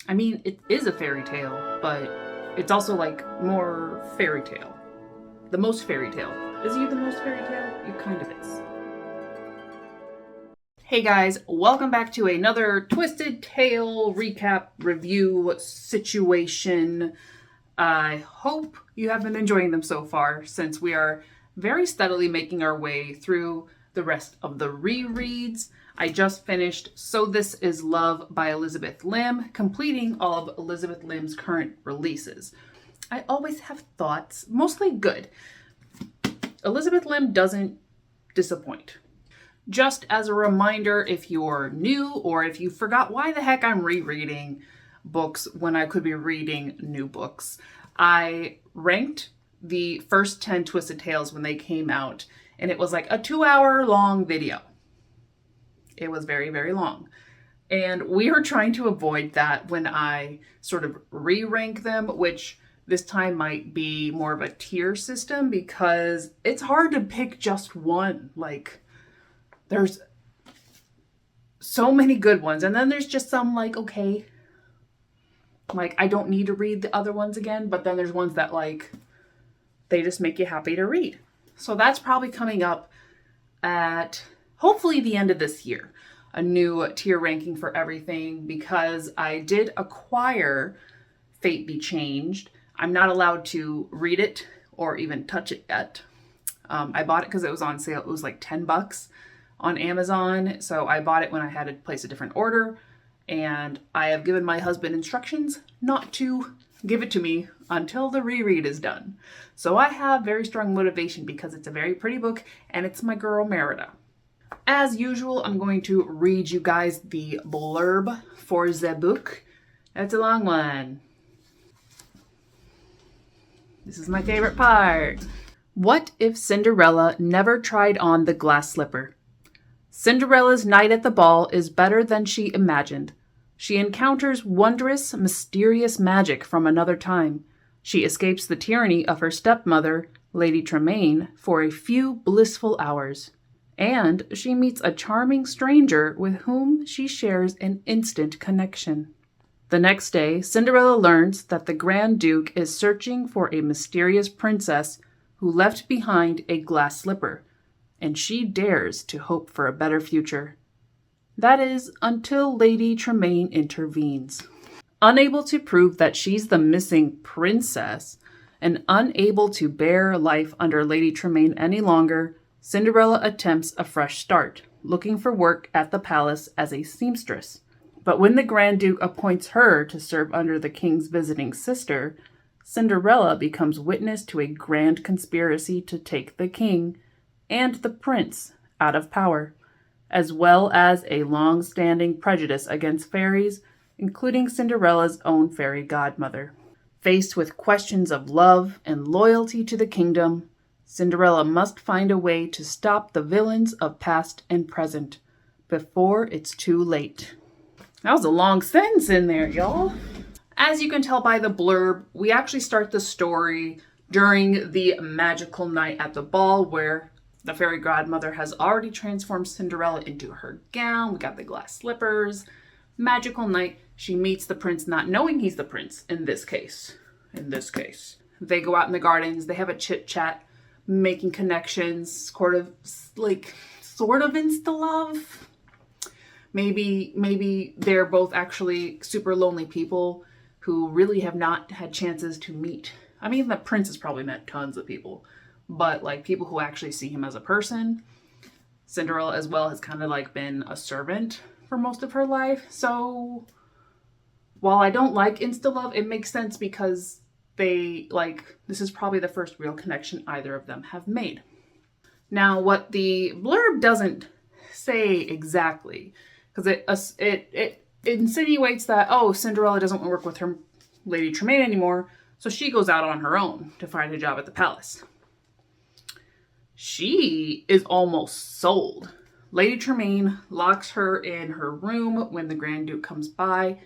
I mean, it is a fairy tale, but it's also like more fairy tale. The most fairy tale. Is he the most fairy tale? It kind of is. Hey guys, welcome back to another Twisted Tale recap review situation. I hope you have been enjoying them so far, since we are very steadily making our way through the rest of the rereads. I just finished So This Is Love by Elizabeth Lim, completing all of Elizabeth Lim's current releases. I always have thoughts, mostly good. Elizabeth Lim doesn't disappoint. Just as a reminder, if you're new or if you forgot why the heck I'm rereading books when I could be reading new books, I ranked the first 10 Twisted Tales when they came out, and it was like a 2-hour long video. It was very, very long. And we are trying to avoid that when I sort of re-rank them, which this time might be more of a tier system because it's hard to pick just one. Like, there's so many good ones. And then there's just some like, okay, like I don't need to read the other ones again. But then there's ones that like, they just make you happy to read. So that's probably coming up at hopefully the end of this year. A new tier ranking for everything because I did acquire Fate Be Changed. I'm not allowed to read it or even touch it yet. I bought it because it was on sale. It was like $10 on Amazon. So I bought it when I had to place a different order. And I have given my husband instructions not to give it to me until the reread is done. So I have very strong motivation because it's a very pretty book and it's my girl Merida. As usual, I'm going to read you guys the blurb for the book. It's a long one. This is my favorite part. What if Cinderella never tried on the glass slipper? Cinderella's night at the ball is better than she imagined. She encounters wondrous, mysterious magic from another time. She escapes the tyranny of her stepmother, Lady Tremaine, for a few blissful hours. And she meets a charming stranger with whom she shares an instant connection. The next day, Cinderella learns that the Grand Duke is searching for a mysterious princess who left behind a glass slipper, and she dares to hope for a better future. That is, until Lady Tremaine intervenes. Unable to prove that she's the missing princess, and unable to bear life under Lady Tremaine any longer, Cinderella attempts a fresh start, looking for work at the palace as a seamstress. But when the Grand Duke appoints her to serve under the king's visiting sister, Cinderella becomes witness to a grand conspiracy to take the king and the prince out of power, as well as a long-standing prejudice against fairies, including Cinderella's own fairy godmother. Faced with questions of love and loyalty to the kingdom, Cinderella must find a way to stop the villains of past and present before it's too late. That was a long sentence in there, y'all. As you can tell by the blurb, we actually start the story during the magical night at the ball where the fairy godmother has already transformed Cinderella into her gown. We got the glass slippers. Magical night. She meets the prince not knowing he's the prince in this case. They go out in the gardens. They have a chit chat, making connections, sort of insta love. Maybe they're both actually super lonely people who really have not had chances to meet. I mean, the prince has probably met tons of people, but like people who actually see him as a person. Cinderella as well has kind of like been a servant for most of her life. So while I don't like insta love, it makes sense because this is probably the first real connection either of them have made. Now, what the blurb doesn't say exactly, because it insinuates that, oh, Cinderella doesn't want to work with her Lady Tremaine anymore, so she goes out on her own to find a job at the palace. She is almost sold. Lady Tremaine locks her in her room when the Grand Duke comes by,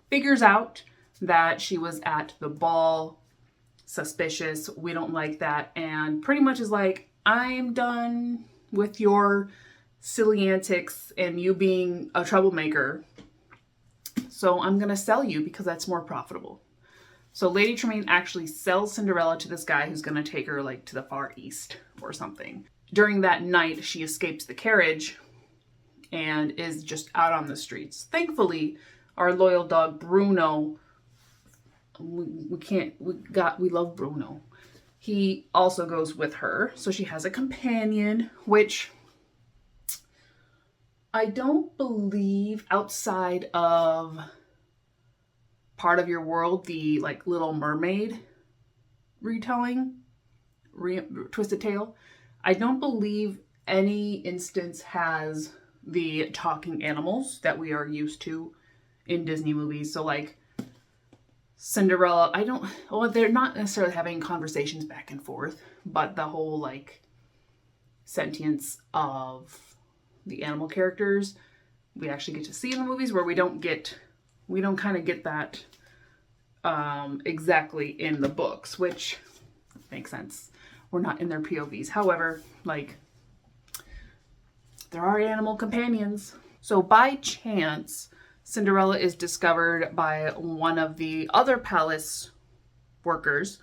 figures out that she was at the ball, suspicious, we don't like that, and pretty much is like, I'm done with your silly antics and you being a troublemaker. so I'm going to sell you because that's more profitable. So Lady Tremaine actually sells Cinderella to this guy who's going to take her like to the Far East or something. During that night, she escapes the carriage and is just out on the streets. Thankfully, our loyal dog Bruno, we love Bruno. He also goes with her. So she has a companion, which I don't believe outside of Part of Your World, the like Little Mermaid retelling, Twisted Tale. I don't believe any instance has the talking animals that we are used to in Disney movies. So like Cinderella, they're not necessarily having conversations back and forth, but the whole like sentience of the animal characters, we actually get to see in the movies, where we don't kind of get that exactly in the books, which makes sense. We're not in their POVs. However, like, there are animal companions. So by chance, Cinderella is discovered by one of the other palace workers.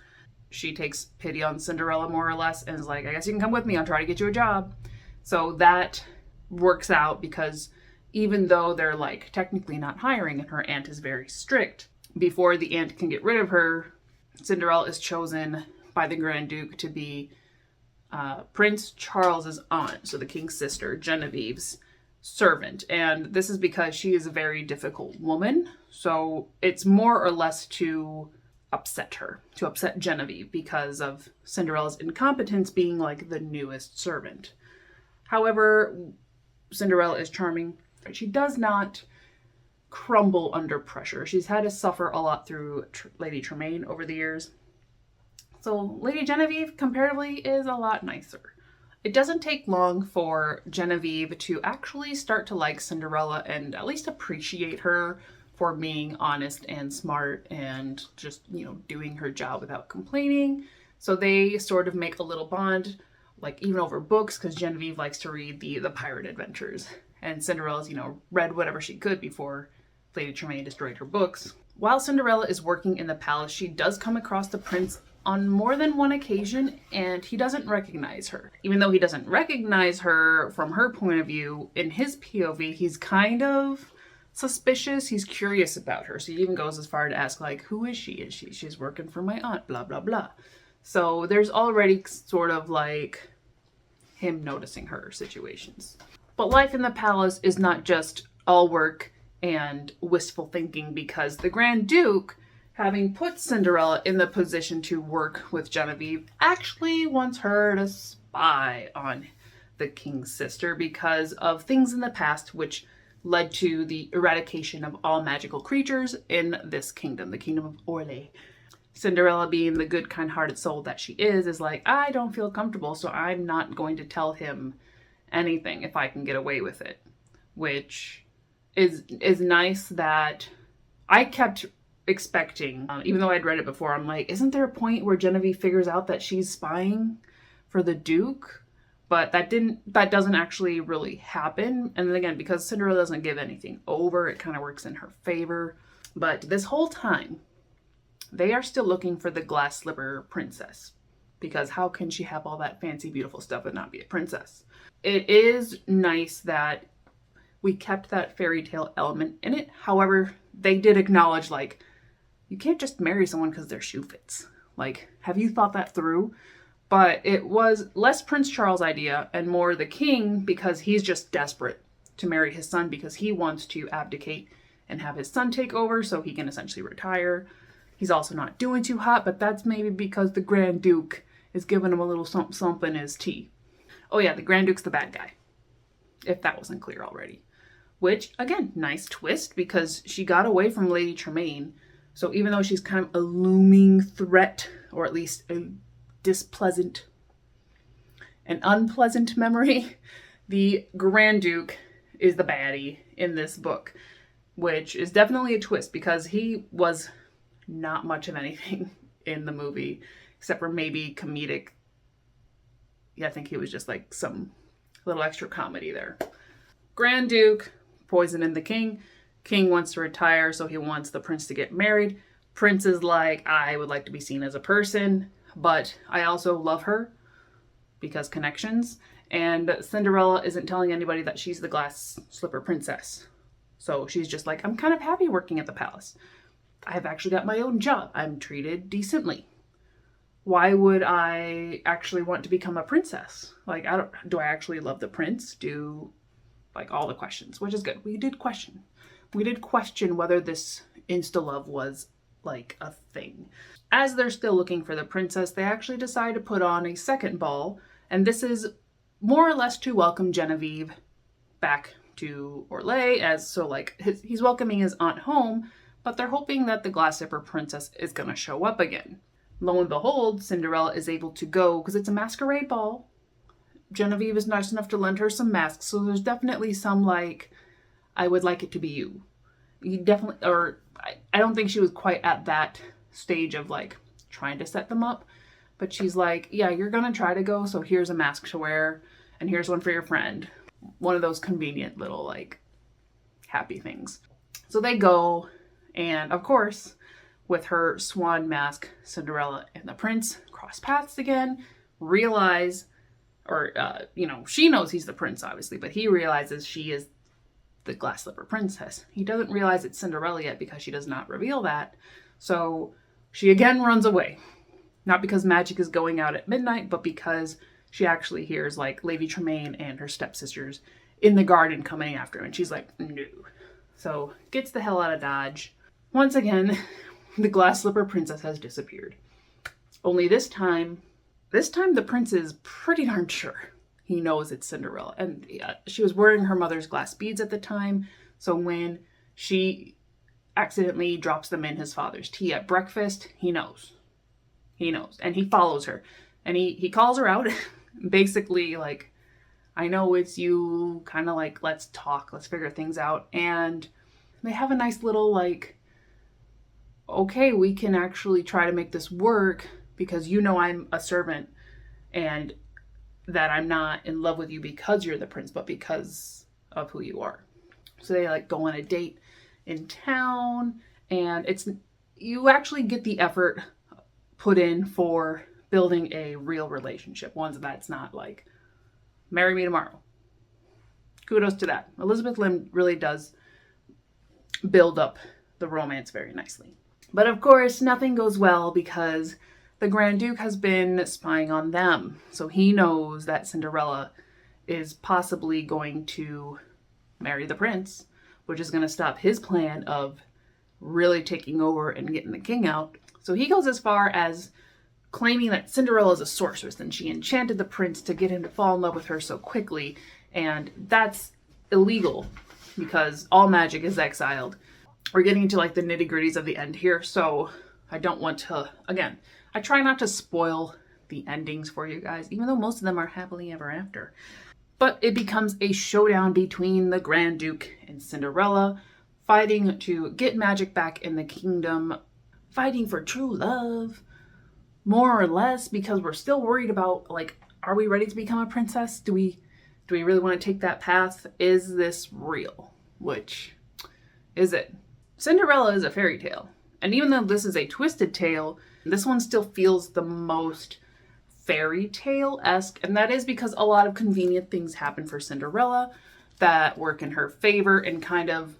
She takes pity on Cinderella more or less and is like, I guess you can come with me. I'll try to get you a job. So that works out because even though they're like technically not hiring and her aunt is very strict, before the aunt can get rid of her, Cinderella is chosen by the Grand Duke to be Prince Charles's aunt, so the king's sister, Genevieve's servant. And this is because she is a very difficult woman. So it's more or less to upset her, to upset Genevieve because of Cinderella's incompetence being like the newest servant. However, Cinderella is charming. She does not crumble under pressure. She's had to suffer a lot through Lady Tremaine over the years. So Lady Genevieve, comparatively, is a lot nicer. It doesn't take long for Genevieve to actually start to like Cinderella and at least appreciate her for being honest and smart and just, doing her job without complaining. So they sort of make a little bond, like even over books, because Genevieve likes to read the pirate adventures. And Cinderella's, read whatever she could before Lady Tremaine destroyed her books. While Cinderella is working in the palace, she does come across the prince on more than one occasion, and he doesn't recognize her. Even though he doesn't recognize her from her point of view, in his POV, he's kind of suspicious. He's curious about her. So he even goes as far to ask, like, who is she? She's working for my aunt, blah, blah, blah. So there's already sort of like him noticing her situations. But life in the palace is not just all work and wistful thinking, because the Grand Duke, having put Cinderella in the position to work with Genevieve, actually wants her to spy on the king's sister because of things in the past which led to the eradication of all magical creatures in this kingdom, the kingdom of Orlais. Cinderella, being the good, kind-hearted soul that she is like, I don't feel comfortable, so I'm not going to tell him anything if I can get away with it. Which is nice that I kept expecting, even though I'd read it before, I'm like, isn't there a point where Genevieve figures out that she's spying for the Duke? But that doesn't actually really happen. And then again, because Cinderella doesn't give anything over, it kind of works in her favor. But this whole time, they are still looking for the glass slipper princess, because how can she have all that fancy, beautiful stuff and not be a princess? It is nice that we kept that fairy tale element in it. However, they did acknowledge, like, you can't just marry someone because their shoe fits. Like, have you thought that through? But it was less Prince Charles' idea and more the king, because he's just desperate to marry his son because he wants to abdicate and have his son take over so he can essentially retire. He's also not doing too hot, but that's maybe because the Grand Duke is giving him a little something in his tea. Oh yeah, the Grand Duke's the bad guy, if that wasn't clear already. Which, again, nice twist, because she got away from Lady Tremaine. So even though she's kind of a looming threat, or at least a an unpleasant memory, the Grand Duke is the baddie in this book, which is definitely a twist because he was not much of anything in the movie, except for maybe comedic. Yeah, I think he was just like some little extra comedy there. Grand Duke poisoning the king, King wants to retire, so he wants the prince to get married. Prince is like, I would like to be seen as a person, but I also love her because connections. And Cinderella isn't telling anybody that she's the glass slipper princess. So she's just like, I'm kind of happy working at the palace. I've actually got my own job. I'm treated decently. Why would I actually want to become a princess? Like, do I actually love the prince? Like all the questions, which is good. We did question whether this insta love was like a thing. As they're still looking for the princess, they actually decide to put on a second ball, and this is more or less to welcome Genevieve back to Orlais, he's welcoming his aunt home, but they're hoping that the glass slipper princess is gonna show up again. Lo and behold, Cinderella is able to go because it's a masquerade ball. Genevieve is nice enough to lend her some masks, so there's definitely some like, I would like it to be you. I don't think she was quite at that stage of like trying to set them up, but she's like, yeah, you're gonna try to go, so here's a mask to wear, and here's one for your friend. One of those convenient little like happy things. So they go, and of course, with her swan mask, Cinderella and the prince cross paths again, realize, she knows he's the prince, obviously, but he realizes she is the glass slipper princess. He doesn't realize it's Cinderella yet because she does not reveal that. So she again runs away. Not because magic is going out at midnight, but because she actually hears like Lady Tremaine and her stepsisters in the garden coming after her. And she's like, no. So gets the hell out of Dodge. Once again, the glass slipper princess has disappeared. Only this time the prince is pretty darn sure he knows it's Cinderella. And she was wearing her mother's glass beads at the time. So when she accidentally drops them in his father's tea at breakfast, he knows. He knows. And he follows her. And he calls her out. Basically, like, I know it's you. Kind of like, let's talk. Let's figure things out. And they have a nice little, like, okay, we can actually try to make this work because you know I'm a servant and that I'm not in love with you because you're the prince, but because of who you are. So they like go on a date in town, and you actually get the effort put in for building a real relationship. One that's not like, marry me tomorrow. Kudos to that. Elizabeth Lim really does build up the romance very nicely. But of course, nothing goes well because the Grand Duke has been spying on them. So he knows that Cinderella is possibly going to marry the prince, which is going to stop his plan of really taking over and getting the king out. So he goes as far as claiming that Cinderella is a sorceress and she enchanted the prince to get him to fall in love with her so quickly. And that's illegal because all magic is exiled. We're getting into like the nitty-gritties of the end here, so I don't want to, again, I try not to spoil the endings for you guys, even though most of them are happily ever after. But it becomes a showdown between the Grand Duke and Cinderella, fighting to get magic back in the kingdom, fighting for true love, more or less, because we're still worried about, like, are we ready to become a princess? Do we really want to take that path? Is this real? Which is it? Cinderella is a fairy tale. And even though this is a twisted tale, this one still feels the most fairy tale-esque. And that is because a lot of convenient things happen for Cinderella that work in her favor and kind of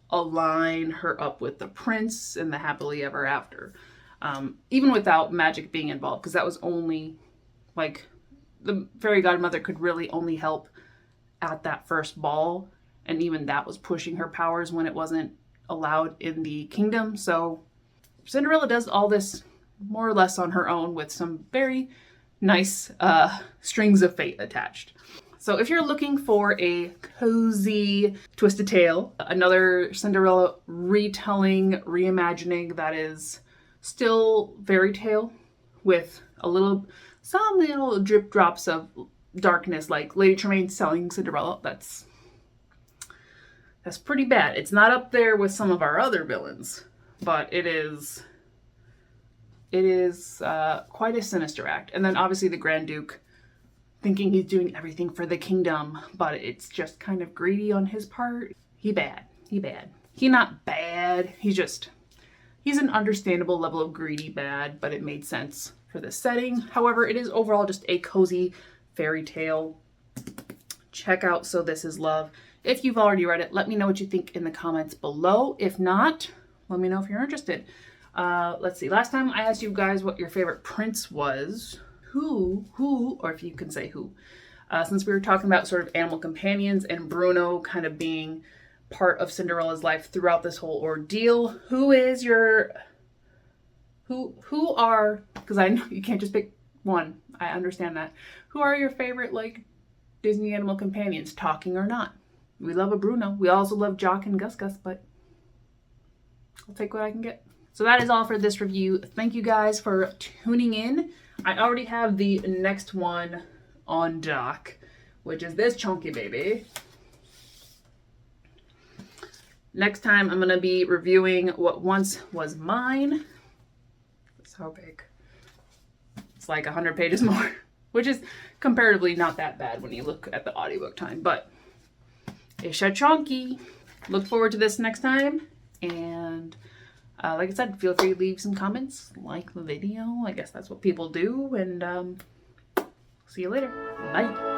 align her up with the prince and the happily ever after. Even without magic being involved, because that was only, like, the fairy godmother could really only help at that first ball. And even that was pushing her powers when it wasn't allowed in the kingdom. So Cinderella does all this more or less on her own with some very nice strings of fate attached. So if you're looking for a cozy twisted tale, another Cinderella retelling, reimagining that is still fairy tale with some little drip drops of darkness, like Lady Tremaine selling Cinderella, that's pretty bad. It's not up there with some of our other villains, but it is quite a sinister act. And then obviously the Grand Duke thinking he's doing everything for the kingdom, but it's just kind of greedy on his part. He bad. He's not bad. He's an understandable level of greedy bad, but it made sense for this setting. However, it is overall just a cozy fairy tale. Check out So This Is Love. If you've already read it, let me know what you think in the comments below. If not, let me know if you're interested. Let's see. Last time I asked you guys what your favorite prince was. Who, or if you can say who. Since we were talking about sort of animal companions and Bruno kind of being part of Cinderella's life throughout this whole ordeal, who are, because I know you can't just pick one. I understand that. Who are your favorite, like, Disney animal companions, talking or not? We love a Bruno. We also love Jacque and Gus Gus, but I'll take what I can get. So that is all for this review. Thank you guys for tuning in. I already have the next one on dock, which is this chunky baby. Next time I'm going to be reviewing What Once Was Mine. It's so big. It's like 100 pages more, which is comparatively not that bad when you look at the audiobook time, but it's a chunky. Look forward to this next time, and like I said, feel free to leave some comments, like the video. I guess that's what people do, and see you later. Bye.